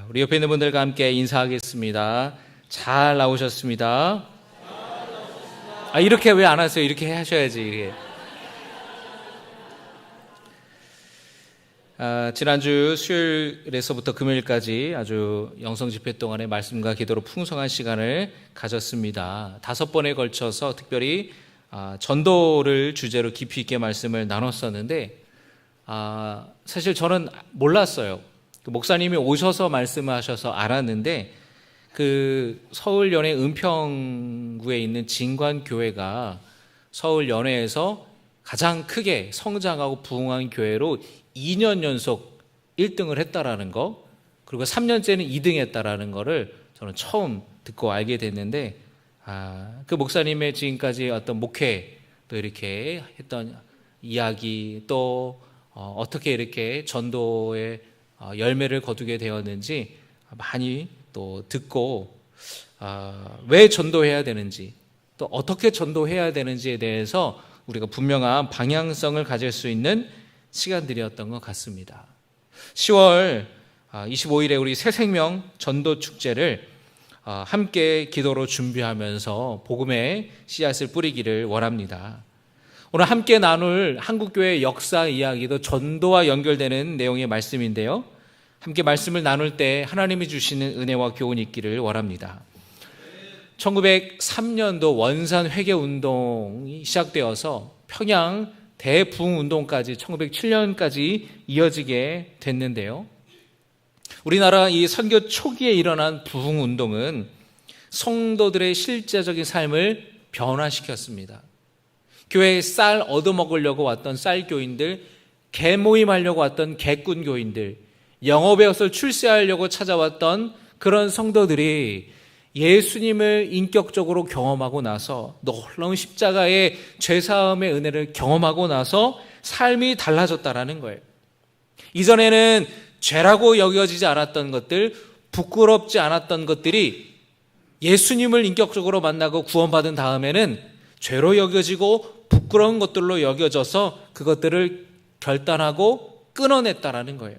우리 옆에 있는 분들과 함께 인사하겠습니다. 잘 나오셨습니다. 이렇게 왜 안 하세요? 이렇게 하셔야지. 이게. 지난주 수요일에서부터 금요일까지 아주 영성 집회 동안에 말씀과 기도로 풍성한 시간을 가졌습니다. 5번에 걸쳐서 특별히 전도를 주제로 깊이 있게 말씀을 나눴었는데 사실 저는 몰랐어요. 목사님이 오셔서 말씀하셔서 알았는데 그 서울 연해 은평구에 있는 진관교회가 서울 연해에서 가장 크게 성장하고 부흥한 교회로 2년 연속 1등을 했다라는 거, 그리고 3년째는 2등 했다라는 거를 저는 처음 듣고 알게 됐는데, 그 목사님의 지금까지 어떤 목회, 또 이렇게 했던 이야기, 또 어떻게 이렇게 전도의 열매를 거두게 되었는지 많이 또 듣고, 왜 전도해야 되는지, 또 어떻게 전도해야 되는지에 대해서 우리가 분명한 방향성을 가질 수 있는 시간들이었던 것 같습니다. 10월 25일에 우리 새생명 전도 축제를 함께 기도로 준비하면서 복음의 씨앗을 뿌리기를 원합니다. 오늘 함께 나눌 한국교회 역사 이야기도 전도와 연결되는 내용의 말씀인데요, 함께 말씀을 나눌 때 하나님이 주시는 은혜와 교훈이 있기를 원합니다. 1903년도 원산 회개운동이 시작되어서 평양 대부흥운동까지 1907년까지 이어지게 됐는데요, 우리나라 이 선교 초기에 일어난 부흥운동은 성도들의 실제적인 삶을 변화시켰습니다. 교회에 쌀 얻어먹으려고 왔던 쌀교인들, 개모임하려고 왔던 개꾼교인들, 영어배워서 출세하려고 찾아왔던 그런 성도들이 예수님을 인격적으로 경험하고 나서, 놀라운 십자가의 죄사함의 은혜를 경험하고 나서 삶이 달라졌다라는 거예요. 이전에는 죄라고 여겨지지 않았던 것들, 부끄럽지 않았던 것들이 예수님을 인격적으로 만나고 구원받은 다음에는 죄로 여겨지고 부끄러운 것들로 여겨져서 그것들을 결단하고 끊어냈다라는 거예요.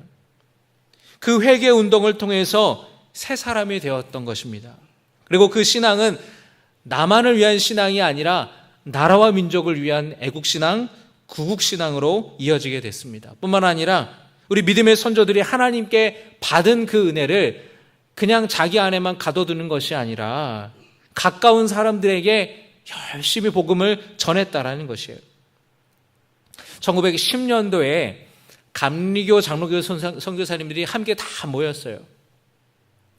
그 회개 운동을 통해서 새 사람이 되었던 것입니다. 그리고 그 신앙은 나만을 위한 신앙이 아니라 나라와 민족을 위한 애국신앙, 구국신앙으로 이어지게 됐습니다. 뿐만 아니라 우리 믿음의 선조들이 하나님께 받은 그 은혜를 그냥 자기 안에만 가둬두는 것이 아니라 가까운 사람들에게 열심히 복음을 전했다라는 것이에요. 1910년도에 감리교, 장로교 선교사님들이 함께 다 모였어요.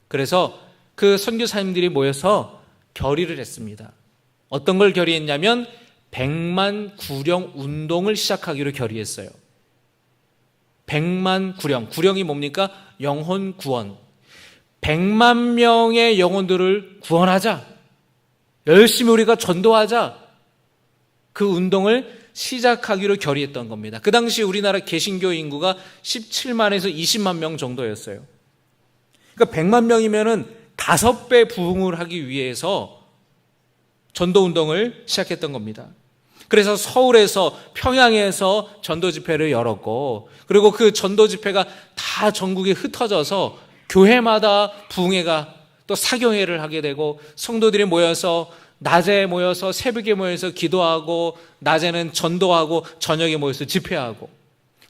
그래서 그 선교사님들이 모여서 결의를 했습니다. 어떤 걸 결의했냐면 100만 구령 운동을 시작하기로 결의했어요. 100만 구령, 구령이 뭡니까? 영혼 구원. 100만 명의 영혼들을 구원하자, 열심히 우리가 전도하자, 그 운동을 시작하기로 결의했던 겁니다. 그 당시 우리나라 개신교 인구가 17만에서 20만 명 정도였어요. 그러니까 100만 명이면은 5배 부흥을 하기 위해서 전도운동을 시작했던 겁니다. 그래서 서울에서, 평양에서 전도 집회를 열었고, 그리고 그 전도 집회가 다 전국에 흩어져서 교회마다 부흥회가 또 사경회를 하게 되고, 성도들이 모여서 낮에 모여서 새벽에 모여서 기도하고, 낮에는 전도하고, 저녁에 모여서 집회하고,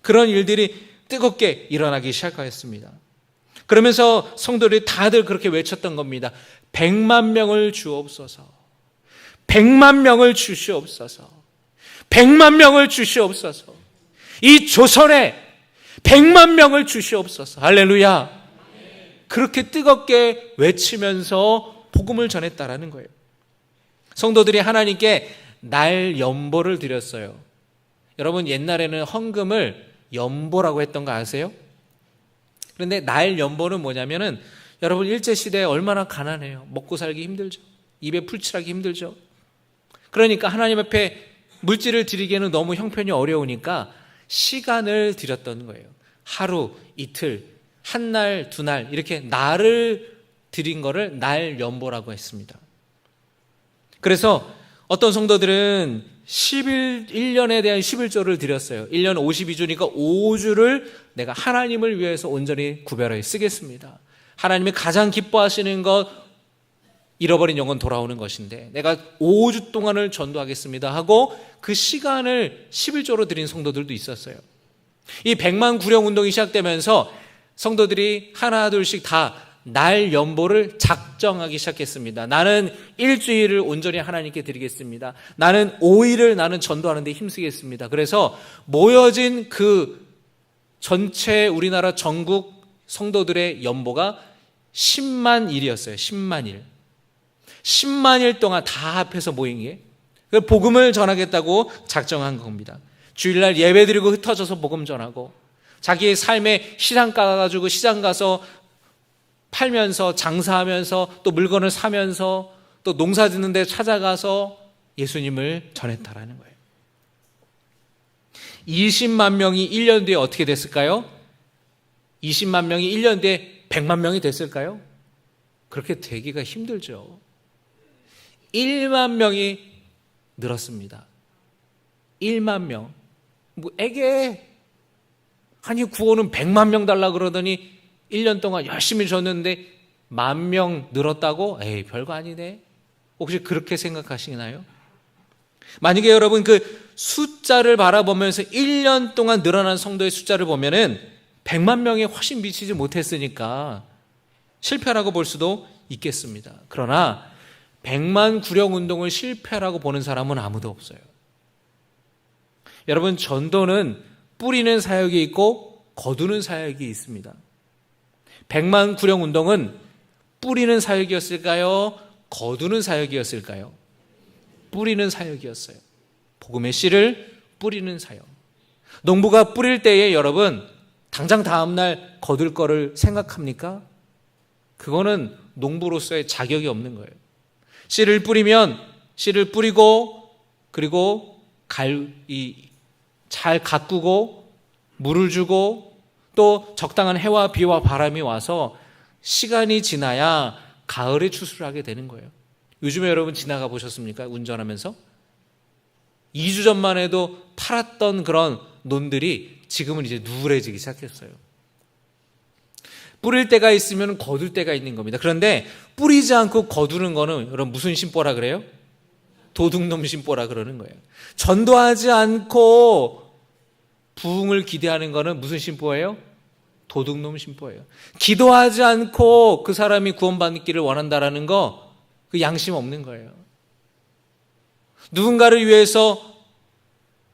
그런 일들이 뜨겁게 일어나기 시작하였습니다. 그러면서 성도들이 다들 그렇게 외쳤던 겁니다. 100만 명을 주옵소서. 100만 명을 주시옵소서. 100만 명을 주시옵소서. 이 조선에 100만 명을 주시옵소서. 할렐루야. 그렇게 뜨겁게 외치면서 복음을 전했다라는 거예요. 성도들이 하나님께 날 연보를 드렸어요. 여러분, 옛날에는 헌금을 연보라고 했던 거 아세요? 그런데 날 연보는 뭐냐면은, 여러분 일제시대에 얼마나 가난해요. 먹고 살기 힘들죠. 입에 풀칠하기 힘들죠. 그러니까 하나님 앞에 물질을 드리기에는 너무 형편이 어려우니까 시간을 드렸던 거예요. 하루, 이틀, 한 날, 두 날, 이렇게 날을 드린 거를 날 연보라고 했습니다. 그래서 어떤 성도들은 1년에 대한 11조를 드렸어요. 1년 52주니까 5주를 내가 하나님을 위해서 온전히 구별하여 쓰겠습니다. 하나님이 가장 기뻐하시는 것, 잃어버린 영혼 돌아오는 것인데 내가 5주 동안을 전도하겠습니다 하고 그 시간을 11조로 드린 성도들도 있었어요. 이 100만 구령 운동이 시작되면서 성도들이 하나 둘씩 다 날 연보를 작정하기 시작했습니다. 나는 일주일을 온전히 하나님께 드리겠습니다. 나는 5일을 나는 전도하는 데 힘쓰겠습니다. 그래서 모여진 그 전체 우리나라 전국 성도들의 연보가 10만 일이었어요. 10만 일. 10만 일 동안 다 합해서 모인 게 복음을 전하겠다고 작정한 겁니다. 주일날 예배드리고 흩어져서 복음 전하고 자기의 삶에 시장 가가지고 시장 가서 팔면서 장사하면서 또 물건을 사면서 또 농사 짓는 데 찾아가서 예수님을 전했다라는 거예요. 20만 명이 1년 뒤에 어떻게 됐을까요? 20만 명이 1년 뒤에 100만 명이 됐을까요? 그렇게 되기가 힘들죠. 1만 명이 늘었습니다. 1만 명. 아니 구원은 100만 명 달라 그러더니 1년 동안 열심히 줬는데 10,000명 늘었다고? 에이, 별거 아니네. 혹시 그렇게 생각하시나요? 만약에 여러분 그 숫자를 바라보면서 1년 동안 늘어난 성도의 숫자를 보면은 100만 명에 훨씬 미치지 못했으니까 실패라고 볼 수도 있겠습니다. 그러나 100만 구령 운동을 실패라고 보는 사람은 아무도 없어요. 여러분, 전도는 뿌리는 사역이 있고 거두는 사역이 있습니다. 100만 구령 운동은 뿌리는 사역이었을까요? 거두는 사역이었을까요? 뿌리는 사역이었어요. 복음의 씨를 뿌리는 사역. 농부가 뿌릴 때에 여러분 당장 다음날 거둘 거를 생각합니까? 그거는 농부로서의 자격이 없는 거예요. 씨를 뿌리면 씨를 뿌리고 그리고 잘 가꾸고 물을 주고 또 적당한 해와 비와 바람이 와서 시간이 지나야 가을에 추수를 하게 되는 거예요. 요즘에 여러분 지나가 보셨습니까? 운전하면서 2주 전만 해도 파랗던 그런 논들이 지금은 이제 누래지기 시작했어요. 뿌릴 때가 있으면 거둘 때가 있는 겁니다. 그런데 뿌리지 않고 거두는 거는 여러분 무슨 심보라 그래요? 도둑놈 심보라 그러는 거예요. 전도하지 않고 부흥을 기대하는 거는 무슨 심보예요? 도둑놈 심보예요. 기도하지 않고 그 사람이 구원받기를 원한다라는 거, 그 양심 없는 거예요. 누군가를 위해서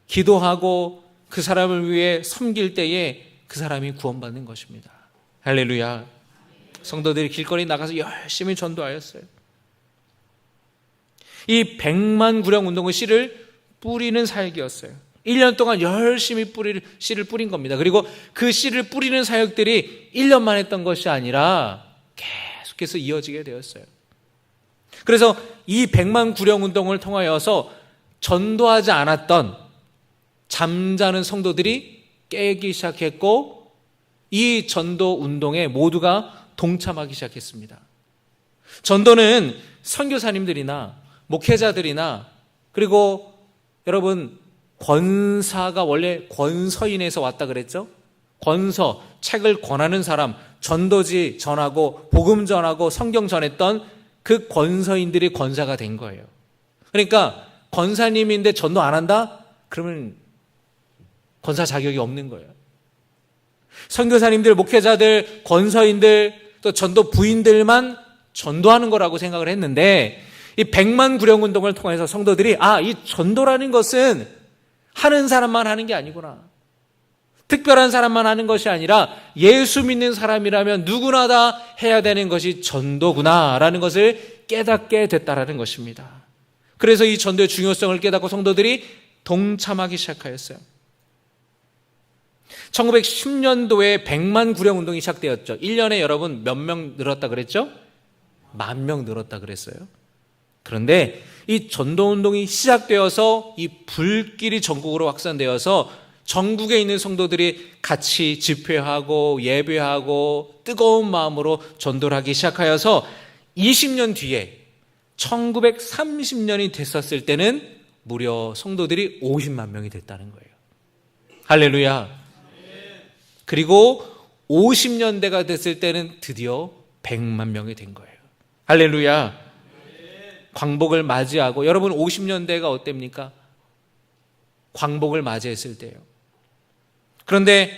기도하고 그 사람을 위해 섬길 때에 그 사람이 구원받는 것입니다. 할렐루야. 성도들이 길거리 나가서 열심히 전도하였어요. 이 100만 구령 운동의 씨를 뿌리는 사역이었어요. 1년 동안 열심히 씨를 뿌린 겁니다. 그리고 그 씨를 뿌리는 사역들이 1년만 했던 것이 아니라 계속해서 이어지게 되었어요. 그래서 이 100만 구령 운동을 통하여서 전도하지 않았던 잠자는 성도들이 깨기 시작했고 이 전도 운동에 모두가 동참하기 시작했습니다. 전도는 선교사님들이나 목회자들이나 그리고 여러분 권사가 원래 권서인에서 왔다 그랬죠? 권서, 책을 권하는 사람, 전도지 전하고 복음 전하고 성경 전했던 그 권서인들이 권사가 된 거예요. 그러니까 권사님인데 전도 안 한다? 그러면 권사 자격이 없는 거예요. 선교사님들, 목회자들, 권서인들, 또 전도 부인들만 전도하는 거라고 생각을 했는데 이 100만 구령 운동을 통해서 성도들이 이 전도라는 것은 하는 사람만 하는 게 아니구나. 특별한 사람만 하는 것이 아니라 예수 믿는 사람이라면 누구나 다 해야 되는 것이 전도구나라는 것을 깨닫게 됐다라는 것입니다. 그래서 이 전도의 중요성을 깨닫고 성도들이 동참하기 시작하였어요. 1910년도에 100만 구령 운동이 시작되었죠. 1년에 여러분 몇 명 늘었다 그랬죠? 10,000명 늘었다 그랬어요. 그런데 이 전도운동이 시작되어서 이 불길이 전국으로 확산되어서 전국에 있는 성도들이 같이 집회하고 예배하고 뜨거운 마음으로 전도를 하기 시작하여서 20년 뒤에 1930년이 됐었을 때는 무려 성도들이 50만 명이 됐다는 거예요. 할렐루야. 그리고 50년대가 됐을 때는 드디어 100만 명이 된 거예요. 할렐루야. 광복을 맞이하고, 여러분 50년대가 어땠습니까? 광복을 맞이했을 때요. 그런데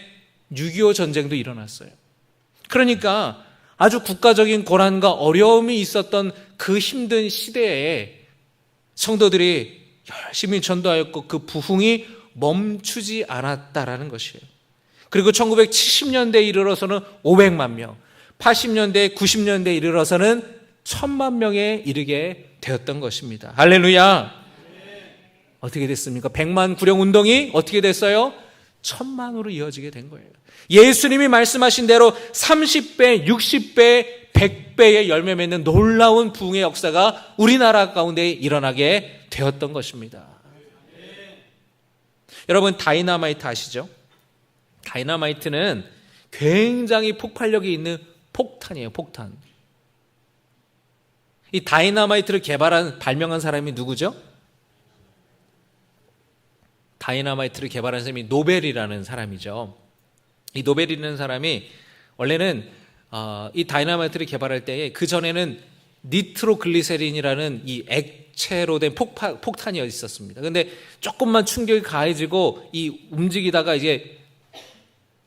6.25 전쟁도 일어났어요. 그러니까 아주 국가적인 고난과 어려움이 있었던 그 힘든 시대에 성도들이 열심히 전도하였고 그 부흥이 멈추지 않았다라는 것이에요. 그리고 1970년대에 이르러서는 500만 명, 80년대, 90년대에 이르러서는 1000만 명에 이르게 되었던 것입니다. 할렐루야. 어떻게 됐습니까? 100만 구령 운동이 어떻게 됐어요? 1000만으로 이어지게 된 거예요. 예수님이 말씀하신 대로 30배, 60배, 100배의 열매 맺는 놀라운 부흥의 역사가 우리나라 가운데 일어나게 되었던 것입니다. 여러분 다이너마이트 아시죠? 다이너마이트는 굉장히 폭발력이 있는 폭탄이에요. 폭탄. 이 다이너마이트를 발명한 사람이 누구죠? 다이너마이트를 개발한 사람이 노벨이라는 사람이죠. 이 노벨이라는 사람이 원래는 이 다이너마이트를 개발할 때에 그 전에는 니트로글리세린이라는 이 액체로 된 폭탄이 있었습니다. 근데 조금만 충격이 가해지고 이 움직이다가 이제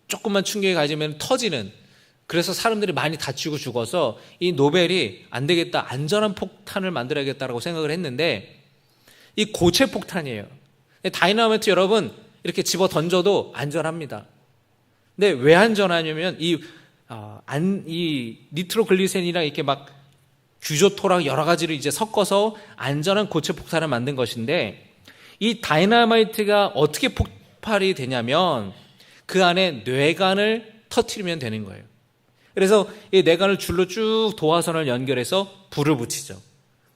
조금만 충격이 가해지면 터지는, 그래서 사람들이 많이 다치고 죽어서 이 노벨이 안 되겠다, 안전한 폭탄을 만들어야겠다라고 생각을 했는데 이 고체 폭탄이에요. 다이너마이트 여러분 이렇게 집어 던져도 안전합니다. 근데 왜 안전하냐면 이 니트로글리세린이랑 이렇게 막 규조토랑 여러 가지를 이제 섞어서 안전한 고체 폭탄을 만든 것인데, 이 다이너마이트가 어떻게 폭발이 되냐면 그 안에 뇌관을 터뜨리면 되는 거예요. 그래서 이 뇌관을 줄로 쭉 도화선을 연결해서 불을 붙이죠.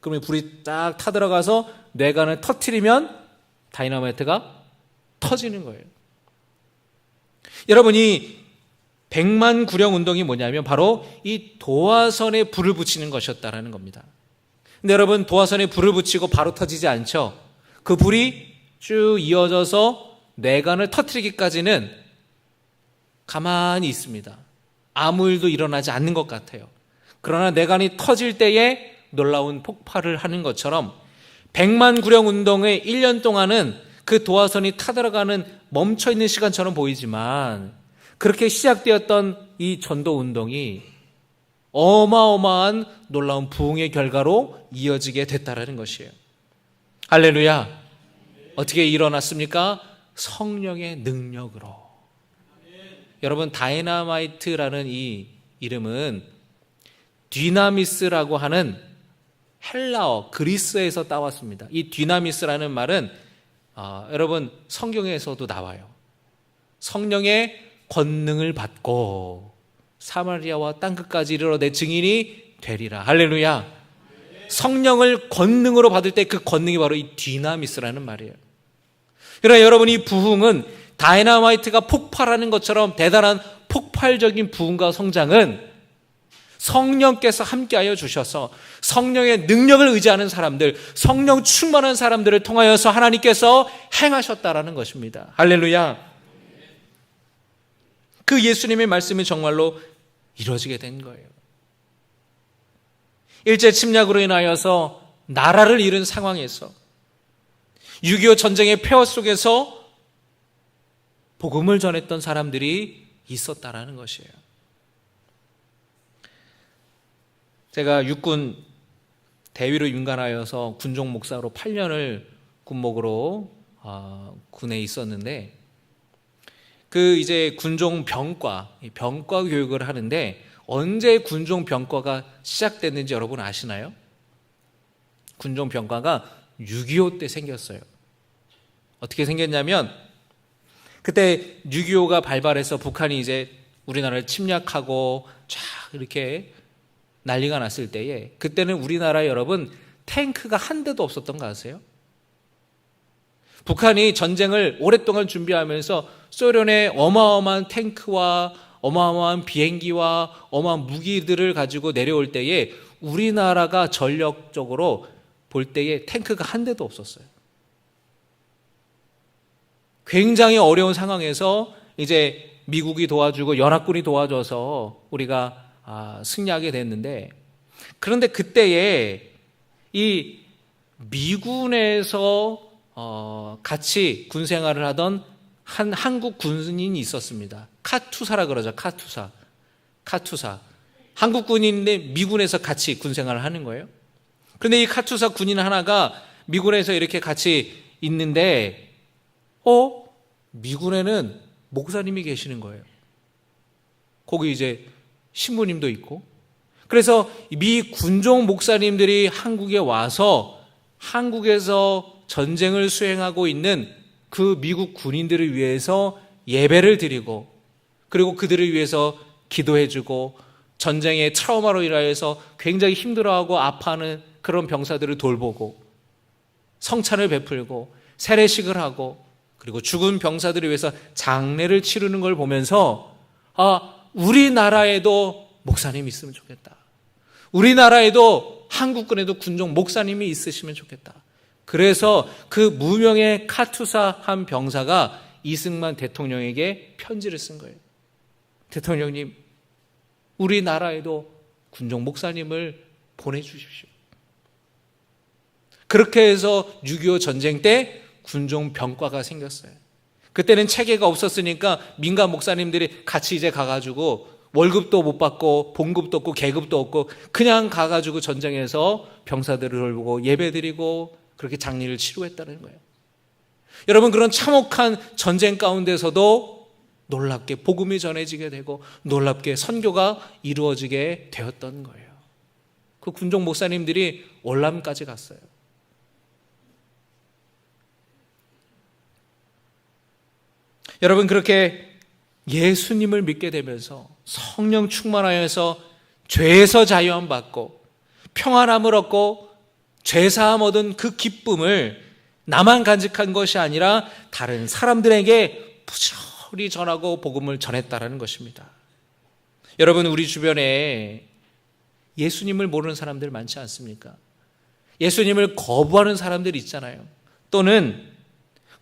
그러면 불이 딱 타들어가서 뇌관을 터뜨리면 다이너마이트가 터지는 거예요. 여러분이 100만 구령 운동이 뭐냐면 바로 이 도화선에 불을 붙이는 것이었다라는 겁니다. 근데 여러분 도화선에 불을 붙이고 바로 터지지 않죠. 그 불이 쭉 이어져서 뇌관을 터뜨리기까지는 가만히 있습니다. 아무 일도 일어나지 않는 것 같아요. 그러나 뇌관이 터질 때에 놀라운 폭발을 하는 것처럼 100만 구령 운동의 1년 동안은 그 도화선이 타들어가는 멈춰있는 시간처럼 보이지만 그렇게 시작되었던 이 전도 운동이 어마어마한 놀라운 부흥의 결과로 이어지게 됐다라는 것이에요. 할렐루야. 어떻게 일어났습니까? 성령의 능력으로. 여러분 다이너마이트라는 이 이름은 디나미스라고 하는 헬라어 그리스에서 따왔습니다. 이 디나미스라는 말은 여러분 성경에서도 나와요. 성령의 권능을 받고 사마리아와 땅끝까지 이르러 내 증인이 되리라. 할렐루야. 성령을 권능으로 받을 때 그 권능이 바로 이 디나미스라는 말이에요. 그러나 여러분 이 부흥은 다이너마이트가 폭발하는 것처럼 대단한 폭발적인 부흥과 성장은 성령께서 함께하여 주셔서 성령의 능력을 의지하는 사람들, 성령 충만한 사람들을 통하여서 하나님께서 행하셨다라는 것입니다. 할렐루야. 그 예수님의 말씀이 정말로 이루어지게 된 거예요. 일제 침략으로 인하여서 나라를 잃은 상황에서 6.25 전쟁의 폐허 속에서 복음을 전했던 사람들이 있었다라는 것이에요. 제가 육군 대위로 윤관하여서 군종 목사로 8년을 군목으로 군에 있었는데 그 이제 군종 병과 교육을 하는데 언제 군종 병과가 시작됐는지 여러분 아시나요? 군종 병과가 6.25 때 생겼어요. 어떻게 생겼냐면 그때 6.25가 발발해서 북한이 이제 우리나라를 침략하고 쫙 이렇게 난리가 났을 때에 그때는 우리나라에 여러분 탱크가 한 대도 없었던 거 아세요? 북한이 전쟁을 오랫동안 준비하면서 소련의 어마어마한 탱크와 어마어마한 비행기와 어마어마한 무기들을 가지고 내려올 때에 우리나라가 전력적으로 볼 때에 탱크가 한 대도 없었어요. 굉장히 어려운 상황에서 이제 미국이 도와주고 연합군이 도와줘서 우리가 승리하게 됐는데, 그런데 그때에 이 미군에서 같이 군 생활을 하던 한 한국 군인이 있었습니다. 카투사라 그러죠. 카투사. 한국 군인인데 미군에서 같이 군 생활을 하는 거예요. 그런데 이 카투사 군인 하나가 미군에서 이렇게 같이 있는데 미군에는 목사님이 계시는 거예요. 거기 이제 신부님도 있고. 그래서 미 군종 목사님들이 한국에 와서 한국에서 전쟁을 수행하고 있는 그 미국 군인들을 위해서 예배를 드리고, 그리고 그들을 위해서 기도해주고, 전쟁의 트라우마로 인하여서 굉장히 힘들어하고 아파하는 그런 병사들을 돌보고, 성찬을 베풀고 세례식을 하고, 그리고 죽은 병사들을 위해서 장례를 치르는 걸 보면서 우리나라에도 목사님이 있으면 좋겠다. 우리나라에도 한국군에도 군종 목사님이 있으시면 좋겠다. 그래서 그 무명의 카투사 한 병사가 이승만 대통령에게 편지를 쓴 거예요. 대통령님, 우리나라에도 군종 목사님을 보내주십시오. 그렇게 해서 6.25 전쟁 때 군종 병과가 생겼어요. 그때는 체계가 없었으니까 민간 목사님들이 같이 이제 가가지고 월급도 못 받고 봉급도 없고 계급도 없고 그냥 가가지고 전쟁에서 병사들을 돌보고 예배드리고 그렇게 장례를 치루했다는 거예요. 여러분, 그런 참혹한 전쟁 가운데서도 놀랍게 복음이 전해지게 되고 놀랍게 선교가 이루어지게 되었던 거예요. 그 군종 목사님들이 월남까지 갔어요. 여러분, 그렇게 예수님을 믿게 되면서 성령 충만하여서 죄에서 자유함 받고 평안함을 얻고 죄사함 얻은 그 기쁨을 나만 간직한 것이 아니라 다른 사람들에게 부지런히 전하고 복음을 전했다라는 것입니다. 여러분, 우리 주변에 예수님을 모르는 사람들 많지 않습니까? 예수님을 거부하는 사람들이 있잖아요. 또는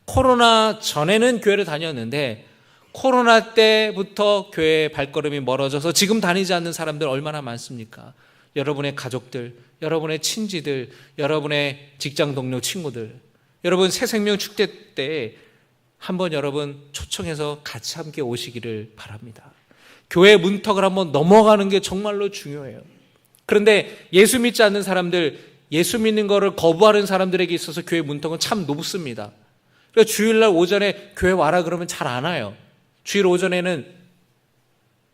코로나 전에는 교회를 다녔는데 코로나 때부터 교회의 발걸음이 멀어져서 지금 다니지 않는 사람들 얼마나 많습니까? 여러분의 가족들, 여러분의 친지들, 여러분의 직장 동료 친구들, 여러분 새생명 축제 때 한번 여러분 초청해서 같이 함께 오시기를 바랍니다. 교회 문턱을 한번 넘어가는 게 정말로 중요해요. 그런데 예수 믿지 않는 사람들, 예수 믿는 거를 거부하는 사람들에게 있어서 교회 문턱은 참 높습니다. 그래서 주일날 오전에 교회 와라 그러면 잘 안 와요. 주일 오전에는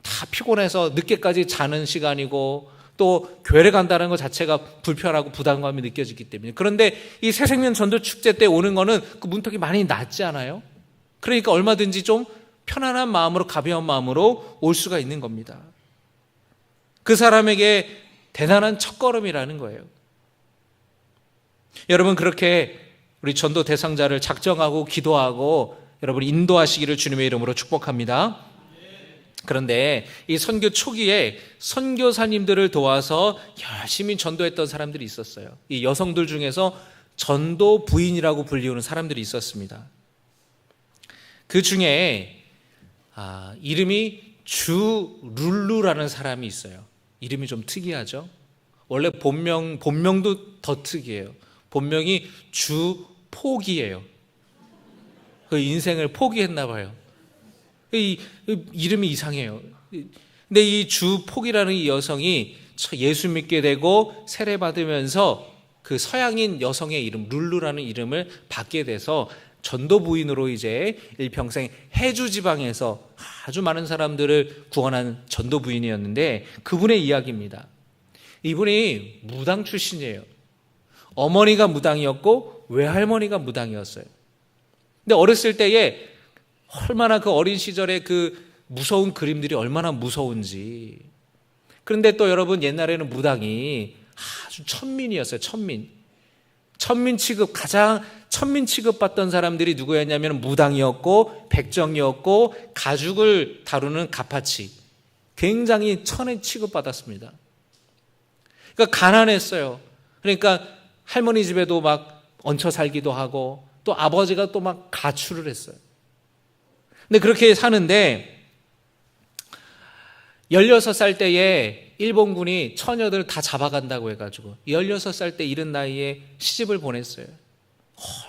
다 피곤해서 늦게까지 자는 시간이고 또 교회를 간다는 것 자체가 불편하고 부담감이 느껴지기 때문에. 그런데 이 새생명 전도 축제 때 오는 거는 그 문턱이 많이 낮지 않아요? 그러니까 얼마든지 좀 편안한 마음으로, 가벼운 마음으로 올 수가 있는 겁니다. 그 사람에게 대단한 첫걸음이라는 거예요. 여러분, 그렇게 우리 전도 대상자를 작정하고 기도하고 여러분 인도하시기를 주님의 이름으로 축복합니다. 그런데 이 선교 초기에 선교사님들을 도와서 열심히 전도했던 사람들이 있었어요. 이 여성들 중에서 전도 부인이라고 불리우는 사람들이 있었습니다. 그 중에 이름이 주룰루라는 사람이 있어요. 이름이 좀 특이하죠. 원래 본명도 더 특이해요. 본명이 주포기예요. 그 인생을 포기했나 봐요. 이름이 이상해요. 근데 이 주포기라는 이 여성이 예수 믿게 되고 세례 받으면서 그 서양인 여성의 이름 룰루라는 이름을 받게 돼서 전도 부인으로 이제 일평생 해주 지방에서 아주 많은 사람들을 구원한 전도 부인이었는데 그분의 이야기입니다. 이분이 무당 출신이에요. 어머니가 무당이었고 외할머니가 무당이었어요. 근데 어렸을 때에 얼마나 그 어린 시절에 그 무서운 그림들이 얼마나 무서운지. 그런데 또 여러분, 옛날에는 무당이 아주 천민이었어요. 천민 취급받던 사람들이 누구였냐면 무당이었고 백정이었고 가죽을 다루는 가파치, 굉장히 천에 취급받았습니다. 그러니까 가난했어요. 그러니까 할머니 집에도 막 얹혀 살기도 하고 또 아버지가 또 막 가출을 했어요. 근데 그렇게 사는데 16살 때에 일본군이 처녀들 다 잡아간다고 해가지고 16살 때 이른 나이에 시집을 보냈어요.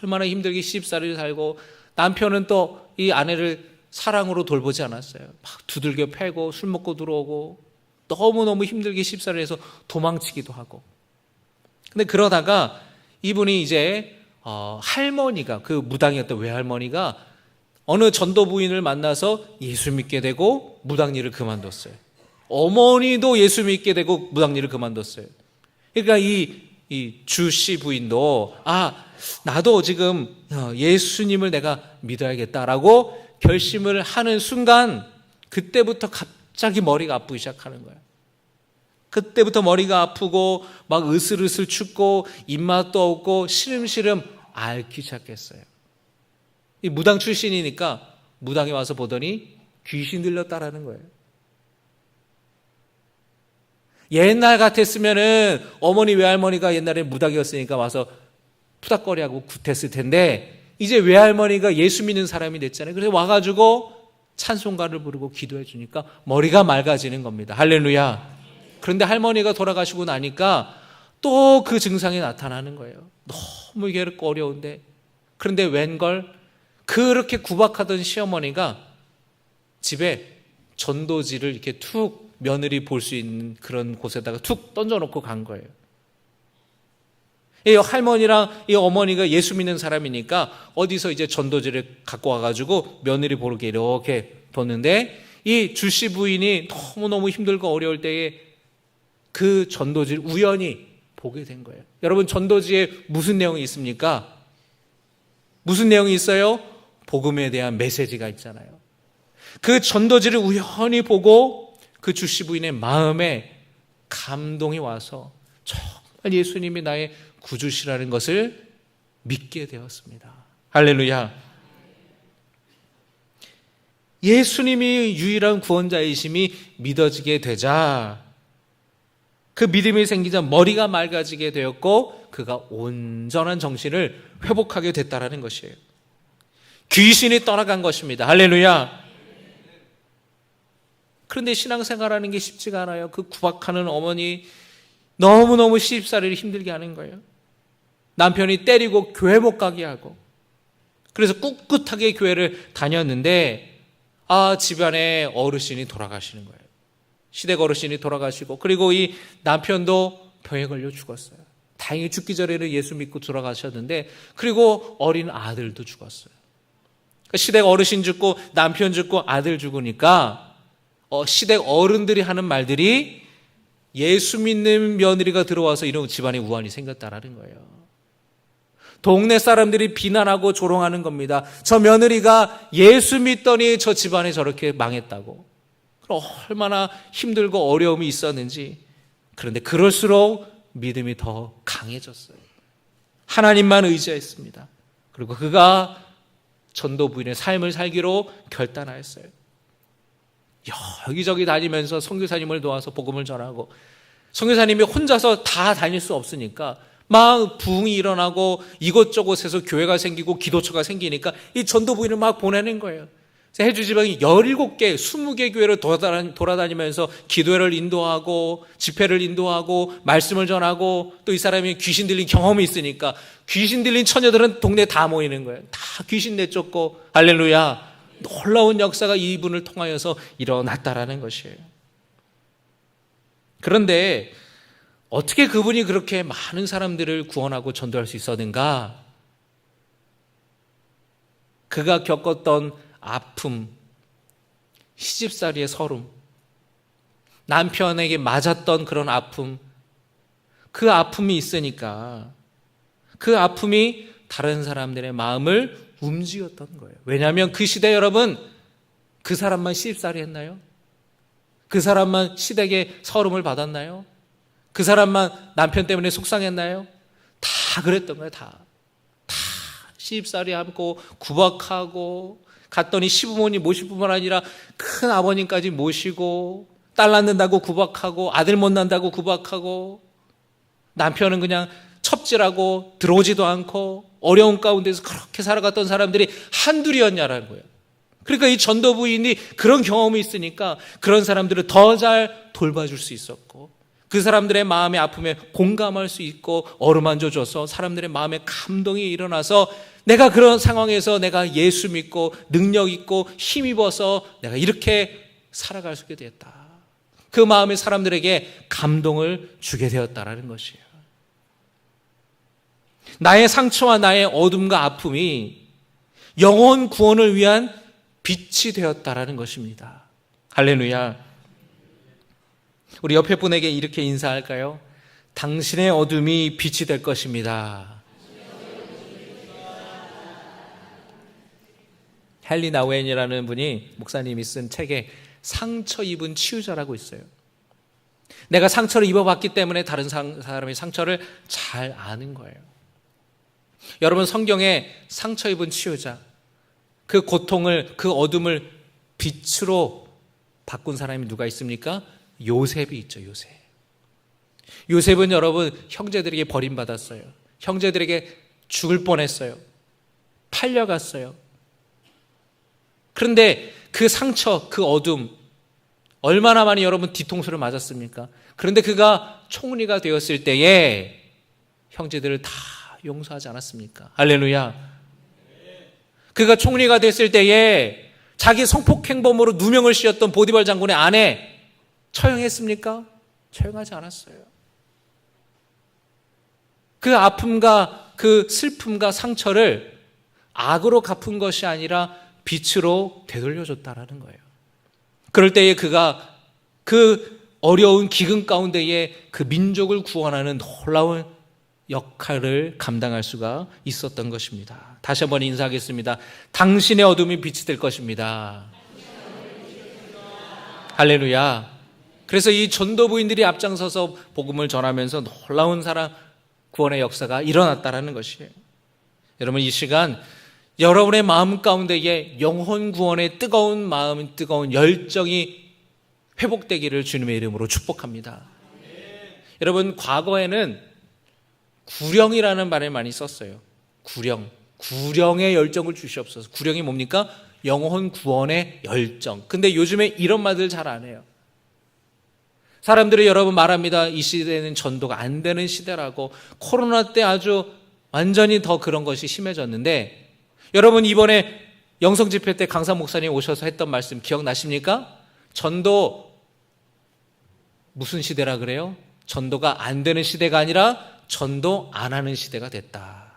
얼마나 힘들게 시집살이를 살고, 남편은 또 이 아내를 사랑으로 돌보지 않았어요. 막 두들겨 패고 술 먹고 들어오고 너무너무 힘들게 시집살이를 해서 도망치기도 하고. 근데 그러다가 이분이 이제 할머니가, 그 무당이었던 외할머니가 어느 전도 부인을 만나서 예수 믿게 되고 무당일을 그만뒀어요. 어머니도 예수 믿게 되고 무당일을 그만뒀어요. 그러니까 이 주씨 부인도 나도 지금 예수님을 내가 믿어야겠다라고 결심을 하는 순간, 그때부터 갑자기 머리가 아프기 시작하는 거예요. 그때부터 머리가 아프고 막 으슬으슬 춥고 입맛도 없고 시름시름 앓기 시작했어요. 이 무당 출신이니까 무당이 와서 보더니 귀신 들렸다라는 거예요. 옛날 같았으면은 어머니 외할머니가 옛날에 무당이었으니까 와서 푸닥거리하고 굿했을 텐데, 이제 외할머니가 예수 믿는 사람이 됐잖아요. 그래서 와가지고 찬송가를 부르고 기도해 주니까 머리가 맑아지는 겁니다. 할렐루야. 그런데 할머니가 돌아가시고 나니까 또 그 증상이 나타나는 거예요. 너무 이게 어려운데. 그런데 웬걸, 그렇게 구박하던 시어머니가 집에 전도지를 이렇게 툭, 며느리 볼 수 있는 그런 곳에다가 툭 던져놓고 간 거예요. 이 할머니랑 이 어머니가 예수 믿는 사람이니까 어디서 이제 전도지를 갖고 와가지고 며느리 보게 이렇게 뒀는데, 이 주씨 부인이 너무너무 힘들고 어려울 때에 그 전도지를 우연히 보게 된 거예요. 여러분, 전도지에 무슨 내용이 있습니까? 무슨 내용이 있어요? 복음에 대한 메시지가 있잖아요. 그 전도지를 우연히 보고 그 주씨 부인의 마음에 감동이 와서 정말 예수님이 나의 구주시라는 것을 믿게 되었습니다. 할렐루야. 예수님이 유일한 구원자이심이 믿어지게 되자, 그 믿음이 생기자 머리가 맑아지게 되었고 그가 온전한 정신을 회복하게 됐다라는 것이에요. 귀신이 떠나간 것입니다. 할렐루야. 그런데 신앙생활하는 게 쉽지가 않아요. 그 구박하는 어머니, 너무너무 시집살이를 힘들게 하는 거예요. 남편이 때리고 교회 못 가게 하고, 그래서 꿋꿋하게 교회를 다녔는데 집안에 어르신이 돌아가시는 거예요. 시댁 어르신이 돌아가시고, 그리고 이 남편도 병에 걸려 죽었어요. 다행히 죽기 전에는 예수 믿고 돌아가셨는데, 그리고 어린 아들도 죽었어요. 시댁 어르신 죽고 남편 죽고 아들 죽으니까 시댁 어른들이 하는 말들이 예수 믿는 며느리가 들어와서 이런 집안에 우환이 생겼다라는 거예요. 동네 사람들이 비난하고 조롱하는 겁니다. 저 며느리가 예수 믿더니 저 집안에 저렇게 망했다고. 얼마나 힘들고 어려움이 있었는지. 그런데 그럴수록 믿음이 더 강해졌어요. 하나님만 의지했습니다. 그리고 그가 전도 부인의 삶을 살기로 결단하였어요. 여기저기 다니면서 선교사님을 도와서 복음을 전하고, 선교사님이 혼자서 다 다닐 수 없으니까 막 부흥이 일어나고 이곳저곳에서 교회가 생기고 기도처가 생기니까 이 전도 부인을 막 보내는 거예요. 해주 지방이 17개, 20개 교회를 돌아다니면서 기도회를 인도하고 집회를 인도하고 말씀을 전하고, 또 이 사람이 귀신 들린 경험이 있으니까 귀신 들린 처녀들은 동네에 다 모이는 거예요. 다 귀신 내쫓고. 할렐루야. 놀라운 역사가 이분을 통하여서 일어났다라는 것이에요. 그런데 어떻게 그분이 그렇게 많은 사람들을 구원하고 전도할 수 있었는가? 그가 겪었던 아픔, 시집살이의 서름, 남편에게 맞았던 그런 아픔, 그 아픔이 있으니까 그 아픔이 다른 사람들의 마음을 움직였던 거예요. 왜냐하면 그 시대, 여러분, 그 사람만 시집살이 했나요? 그 사람만 시댁의 서름을 받았나요? 그 사람만 남편 때문에 속상했나요? 다 그랬던 거예요. 다 시집살이 하고 구박하고, 갔더니 시부모님 모실 뿐만 아니라 큰 아버님까지 모시고, 딸 낳는다고 구박하고, 아들 못 낳는다고 구박하고, 남편은 그냥 첩질하고 들어오지도 않고 어려운 가운데서 그렇게 살아갔던 사람들이 한둘이었냐라는 거예요. 그러니까 이 전도부인이 그런 경험이 있으니까 그런 사람들을 더 잘 돌봐줄 수 있었고, 그 사람들의 마음의 아픔에 공감할 수 있고 어루만져줘서 사람들의 마음에 감동이 일어나서 내가 그런 상황에서 내가 예수 믿고 능력 있고 힘입어서 내가 이렇게 살아갈 수 있게 되었다. 그 마음이 사람들에게 감동을 주게 되었다라는 것이에요. 나의 상처와 나의 어둠과 아픔이 영혼 구원을 위한 빛이 되었다라는 것입니다. 할렐루야. 우리 옆에 분에게 이렇게 인사할까요? 당신의 어둠이 빛이 될 것입니다. 헨리 나우엔이라는 분이 목사님이 쓴 책에 상처 입은 치유자라고 있어요. 내가 상처를 입어봤기 때문에 다른 사람의 상처를 잘 아는 거예요. 여러분, 성경에 상처 입은 치유자, 그 고통을, 그 어둠을 빛으로 바꾼 사람이 누가 있습니까? 요셉이 있죠. 요셉은 여러분 형제들에게 버림받았어요. 형제들에게 죽을 뻔했어요. 팔려갔어요. 그런데 그 상처, 그 어둠, 얼마나 많이 여러분 뒤통수를 맞았습니까? 그런데 그가 총리가 되었을 때에 형제들을 다 용서하지 않았습니까? 할렐루야. 그가 총리가 됐을 때에 자기 성폭행범으로 누명을 씌웠던 보디발 장군의 아내 처형했습니까? 처형하지 않았어요. 그 아픔과 그 슬픔과 상처를 악으로 갚은 것이 아니라 빛으로 되돌려줬다라는 거예요. 그럴 때에 그가 그 어려운 기근 가운데에 그 민족을 구원하는 놀라운 역할을 감당할 수가 있었던 것입니다. 다시 한번 인사하겠습니다. 당신의 어둠이 빛이 될 것입니다. 할렐루야. 그래서 이 전도부인들이 앞장서서 복음을 전하면서 놀라운 사랑 구원의 역사가 일어났다라는 것이에요. 여러분, 이 시간 여러분의 마음 가운데에 영혼 구원의 뜨거운 마음, 뜨거운 열정이 회복되기를 주님의 이름으로 축복합니다. 여러분, 과거에는 구령이라는 말을 많이 썼어요. 구령의 열정을 주시옵소서. 구령이 뭡니까? 영혼 구원의 열정. 근데 요즘에 이런 말들 잘 안 해요. 사람들이 여러분 말합니다. 이 시대는 전도가 안 되는 시대라고. 코로나 때 아주 완전히 더 그런 것이 심해졌는데, 여러분 이번에 영성 집회 때 강사 목사님 오셔서 했던 말씀 기억나십니까? 전도 무슨 시대라 그래요? 전도가 안 되는 시대가 아니라 전도 안 하는 시대가 됐다.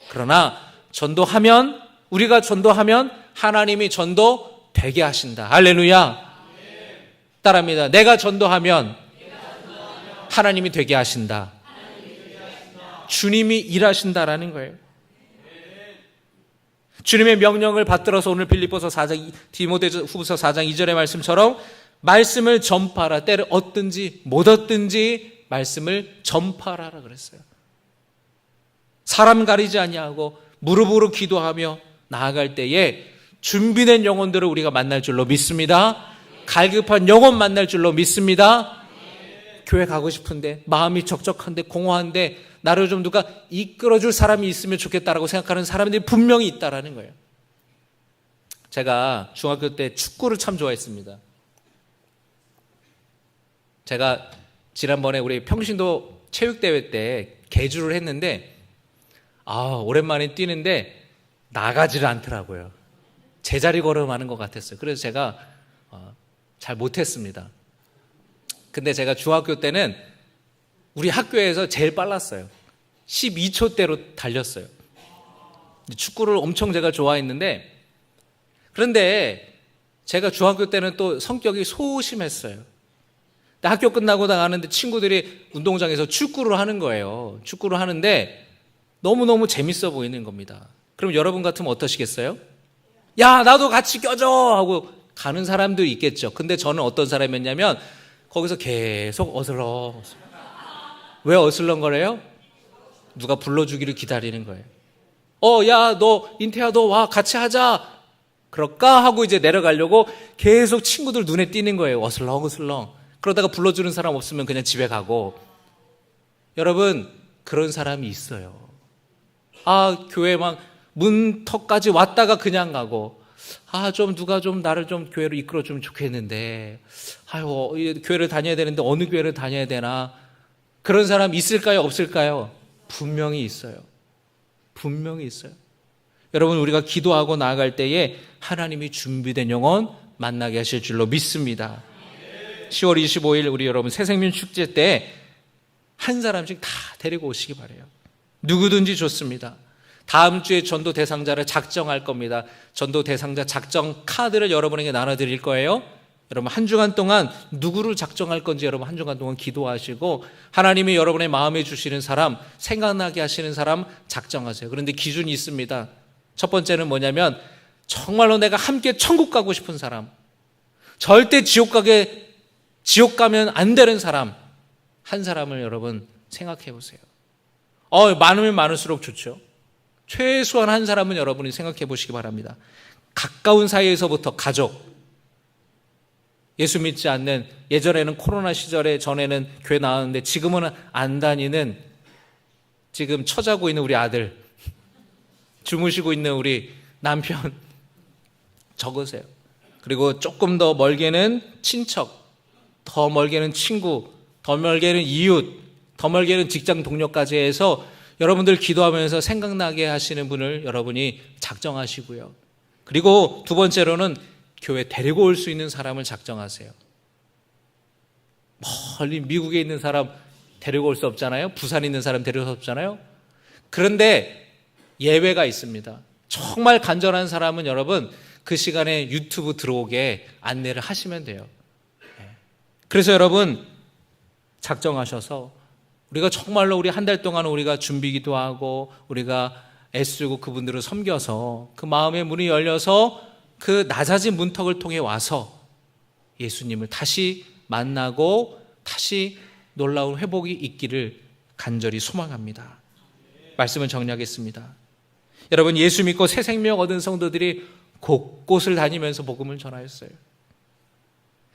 그러나 전도하면, 우리가 전도하면 하나님이 전도 되게 하신다. 할렐루야. 따라합니다. 내가 전도하면 하나님이 되게 하신다. 주님이 일하신다라는 거예요. 주님의 명령을 받들어서 오늘 빌립보서 4장, 디모데후서 4장 2절의 말씀처럼 말씀을 전파하라. 때를 얻든지 못 얻든지 말씀을 전파하라 그랬어요. 사람 가리지 아니하고 무릎으로 기도하며 나아갈 때에 준비된 영혼들을 우리가 만날 줄로 믿습니다. 갈급한 영혼 만날 줄로 믿습니다. 교회 가고 싶은데, 마음이 적적한데, 공허한데 나를 좀 누가 이끌어줄 사람이 있으면 좋겠다라고 생각하는 사람들이 분명히 있다라는 거예요. 제가 중학교 때 축구를 참 좋아했습니다. 제가 지난번에 우리 평신도 체육대회 때 개주를 했는데, 오랜만에 뛰는데 나가지를 않더라고요. 제자리 걸음하는 것 같았어요. 그래서 제가 잘 못했습니다. 근데 제가 중학교 때는 우리 학교에서 제일 빨랐어요. 12초대로 달렸어요. 축구를 엄청 제가 좋아했는데, 그런데 제가 중학교 때는 또 성격이 소심했어요. 근데 학교 끝나고 나가는데 친구들이 운동장에서 축구를 하는 거예요. 축구를 하는데 너무너무 재밌어 보이는 겁니다. 그럼 여러분 같으면 어떠시겠어요? 야, 나도 같이 껴줘! 하고 가는 사람도 있겠죠. 근데 저는 어떤 사람이었냐면 거기서 계속 어슬렁. 왜 어슬렁거려요? 누가 불러주기를 기다리는 거예요. 야, 너 인태야, 너 와, 같이 하자. 그럴까? 하고 이제 내려가려고 계속 친구들 눈에 띄는 거예요. 어슬렁어슬렁. 그러다가 불러주는 사람 없으면 그냥 집에 가고. 여러분, 그런 사람이 있어요. 교회 막 문턱까지 왔다가 그냥 가고, 좀 누가 좀 나를 좀 교회로 이끌어주면 좋겠는데, 교회를 다녀야 되는데 어느 교회를 다녀야 되나? 그런 사람 있을까요? 없을까요? 분명히 있어요. 분명히 있어요. 여러분, 우리가 기도하고 나아갈 때에 하나님이 준비된 영혼 만나게 하실 줄로 믿습니다. 10월 25일 우리 여러분 새생명 축제 때 한 사람씩 다 데리고 오시기 바래요. 누구든지 좋습니다. 다음 주에 전도 대상자를 작정할 겁니다. 전도 대상자 작정 카드를 여러분에게 나눠드릴 거예요. 여러분 한 주간 동안 누구를 작정할 건지 여러분 한 주간 동안 기도하시고 하나님이 여러분의 마음에 주시는 사람, 생각나게 하시는 사람 작정하세요. 그런데 기준이 있습니다. 첫 번째는 뭐냐면 정말로 내가 함께 천국 가고 싶은 사람, 절대 지옥 가면 안 되는 사람 한 사람을 여러분 생각해 보세요. 많으면 많을수록 좋죠. 최소한 한 사람은 여러분이 생각해 보시기 바랍니다. 가까운 사이에서부터 가족, 예수 믿지 않는, 예전에는 코로나 시절에 전에는 교회 나왔는데 지금은 안 다니는, 지금 처자고 있는 우리 아들, 주무시고 있는 우리 남편 적으세요. 그리고 조금 더 멀게는 친척, 더 멀게는 친구, 더 멀게는 이웃, 더 멀게는 직장 동료까지 해서 여러분들 기도하면서 생각나게 하시는 분을 여러분이 작정하시고요. 그리고 두 번째로는 교회 데리고 올 수 있는 사람을 작정하세요. 멀리 미국에 있는 사람 데리고 올 수 없잖아요. 부산에 있는 사람 데리고 올 수 없잖아요. 그런데 예외가 있습니다. 정말 간절한 사람은 여러분 그 시간에 유튜브 들어오게 안내를 하시면 돼요. 그래서 여러분 작정하셔서 우리가 정말로 우리 한 달 동안 우리가 준비기도 하고 우리가 애쓰고 그분들을 섬겨서 그 마음의 문이 열려서 그 낮아진 문턱을 통해 와서 예수님을 다시 만나고 다시 놀라운 회복이 있기를 간절히 소망합니다. 말씀을 정리하겠습니다. 여러분 예수 믿고 새 생명 얻은 성도들이 곳곳을 다니면서 복음을 전하였어요.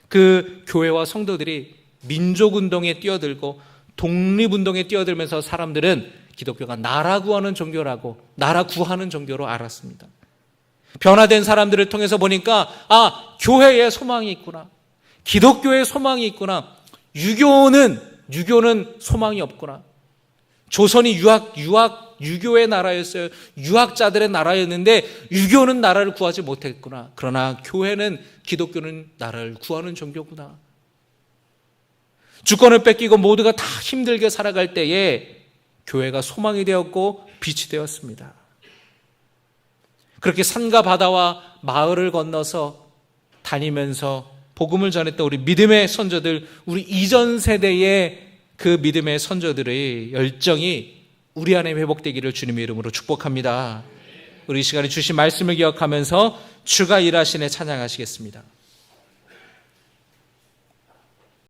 그 교회와 성도들이 민족운동에 뛰어들고 독립운동에 뛰어들면서 사람들은 기독교가 나라 구하는 종교라고, 나라 구하는 종교로 알았습니다. 변화된 사람들을 통해서 보니까 교회에 소망이 있구나, 기독교에 소망이 있구나, 유교는 소망이 없구나. 조선이 유교의 나라였어요. 유학자들의 나라였는데 유교는 나라를 구하지 못했구나. 그러나 교회는, 기독교는 나라를 구하는 종교구나. 주권을 뺏기고 모두가 다 힘들게 살아갈 때에 교회가 소망이 되었고 빛이 되었습니다. 그렇게 산과 바다와 마을을 건너서 다니면서 복음을 전했던 우리 믿음의 선조들, 우리 이전 세대의 그 믿음의 선조들의 열정이 우리 안에 회복되기를 주님의 이름으로 축복합니다. 우리 이 시간에 주신 말씀을 기억하면서 주가 일하시네 찬양하시겠습니다.